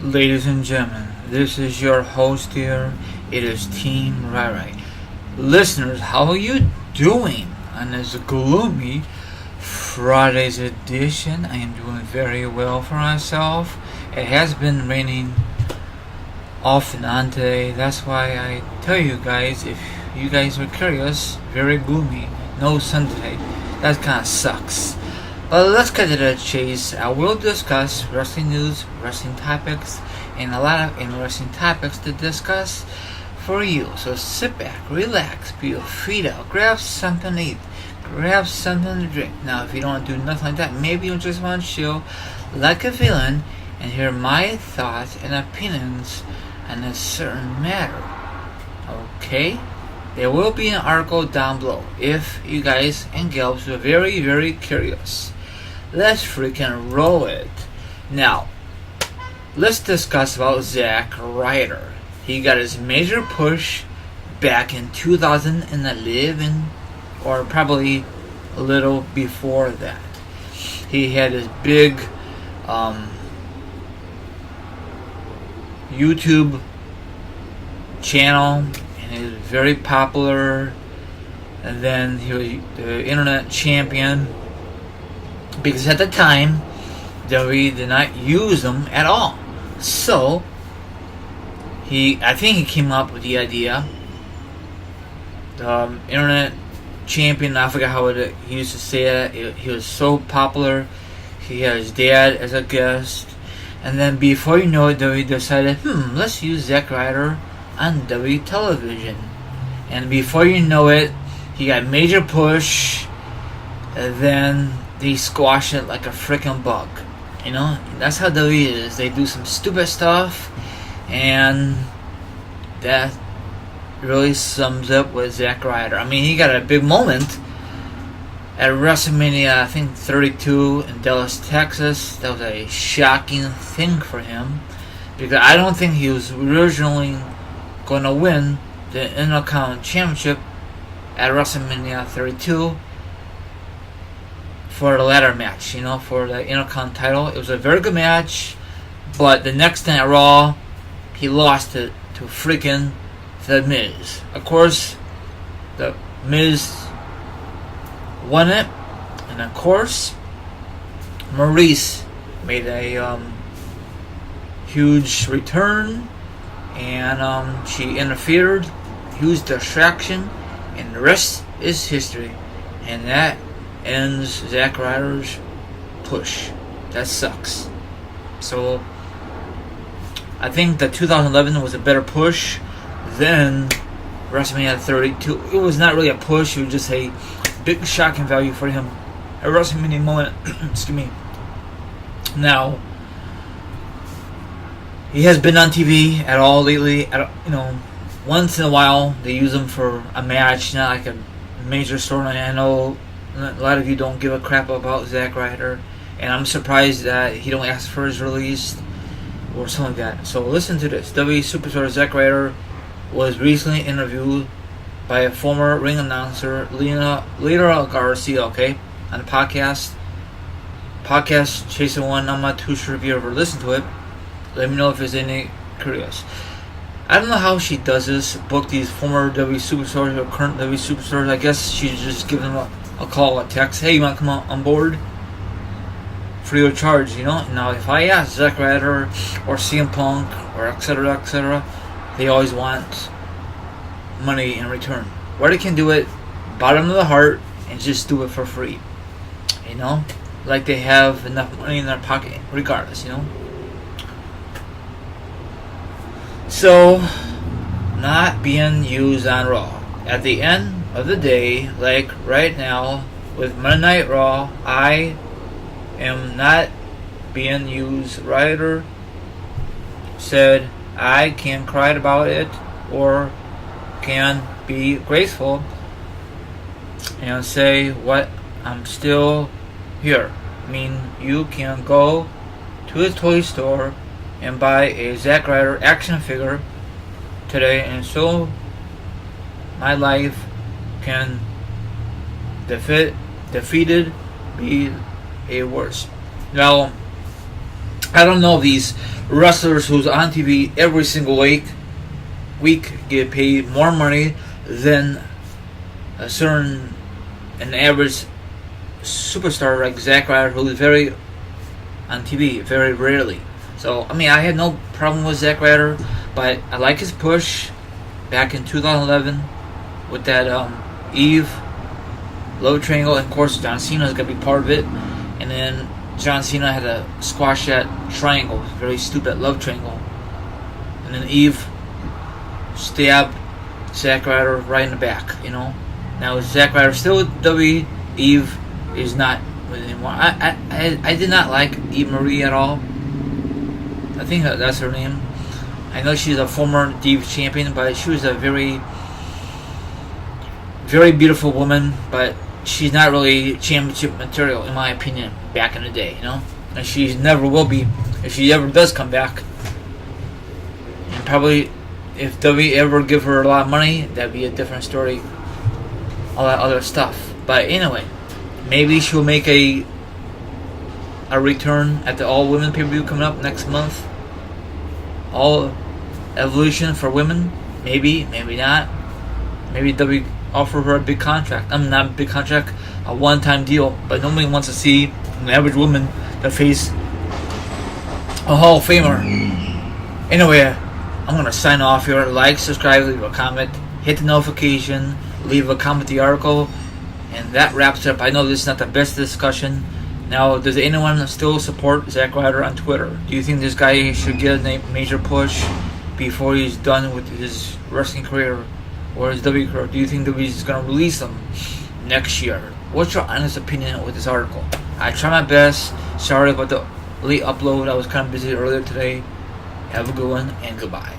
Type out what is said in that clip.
Ladies and gentlemen, this is your host here. It is Team Ryder. Listeners, how are you doing on this gloomy Friday's edition? I am doing very well for myself. It has been raining off and on today. That's why I tell you guys, if you guys are curious, very gloomy. No sun today. That kind of sucks. But let's get to the chase. I will discuss wrestling news, wrestling topics, and a lot of interesting topics to discuss for you. So sit back, relax, be your feet out, grab something to eat, grab something to drink. Now, if you don't want to do nothing like that, maybe you just want to chill like a villain and hear my thoughts and opinions on a certain matter. Okay? There will be an article down below if you guys and gals are very, very curious. Let's freaking roll it. Now, let's discuss about Zack Ryder. He got his major push back in 2011, or probably a little before that. He had his big YouTube channel, and he was very popular. And then he was the internet champion, because at the time WWE did not use them at all. So I think he came up with the idea. The internet champion, I forgot how he used to say it. He was so popular. He had his dad as a guest, and then before you know it, WWE decided, let's use Zack Ryder on WWE television. And before you know it, he got major push, and then they squash it like a freaking bug. You know, that's how WWE is. They do some stupid stuff, and that really sums up with Zack Ryder. I mean, he got a big moment at WrestleMania, I think 32 in Dallas, Texas. That was a shocking thing for him, because I don't think he was originally going to win the Intercontinental Championship at WrestleMania 32 for the ladder match, for the Intercontinental title. It was a very good match, but the next night at Raw, he lost it to freaking The Miz. Of course, The Miz won it, and of course, Maurice made a huge return, and she interfered, huge distraction, and the rest is history. And that ends Zack Ryder's push. That sucks. So I think that 2011 was a better push than WrestleMania 32. It was not really a push. It was just a big shocking value for him at WrestleMania moment. Excuse me. Now, he has been on TV at all lately. Once in a while they use him for a match, not like a major storyline. I know a lot of you don't give a crap about Zack Ryder, and I'm surprised that he don't ask for his release or something like that. So listen to this. WWE superstar Zack Ryder was recently interviewed by a former ring announcer, Lena Garcia, on the podcast Chasing One. I'm not too sure if you ever listened to it. Let me know if there's any curious. I don't know how she does this, book these former WWE superstars or current WWE superstars. I guess she's just giving them a call, a text. Hey, you want to come on board? Free of charge, Now, if I ask Zack Ryder or CM Punk or etc., they always want money in return. Where they can do it, bottom of the heart, and just do it for free. Like they have enough money in their pocket, regardless, So, not being used on Raw. At the end of the day, like right now with Monday Night Raw, I am not being used. Ryder said I can cry about it or can be graceful and say what I'm still here. I mean, you can go to the toy store and buy a Zack Ryder action figure today, and so my life can defeated be a worse. Now, I don't know if these wrestlers who's on TV every single week get paid more money than an average superstar like Zack Ryder, who is very on TV very rarely. So I mean, I had no problem with Zack Ryder, but I like his push back in 2011 with that Eve love triangle, and of course John Cena's gonna be part of it. And then John Cena had to squash that triangle, very stupid love triangle. And then Eve stabbed Zack Ryder right in the back. Now is Zack Ryder still with WWE? Eve is not with it anymore. I did not like Eve Marie at all. I think that's her name. I know she's a former Diva champion, but she was a very, very beautiful woman. But she's not really championship material, in my opinion, back in the day, And she never will be if she ever does come back. And probably, if WWE ever give her a lot of money, that'd be a different story. All that other stuff. But anyway, maybe she'll make a return at the All Women pay-per-view coming up next month. All Evolution for women. Maybe not. Maybe WWE offer her a big contract. Not a big contract, a one-time deal. But nobody wants to see an average woman that face a Hall of Famer. Anyway, I'm gonna sign off here. Like, subscribe, leave a comment, hit the notification, leave a comment the article, and that wraps up. I know this is not the best discussion. Now, does anyone still support Zack Ryder on Twitter? Do you think this guy should get a major push before he's done with his wrestling career or his WWE career? Do you think WWE is going to release him next year? What's your honest opinion with this article? I try my best. Sorry about the late upload. I was kind of busy earlier today. Have a good one, and goodbye.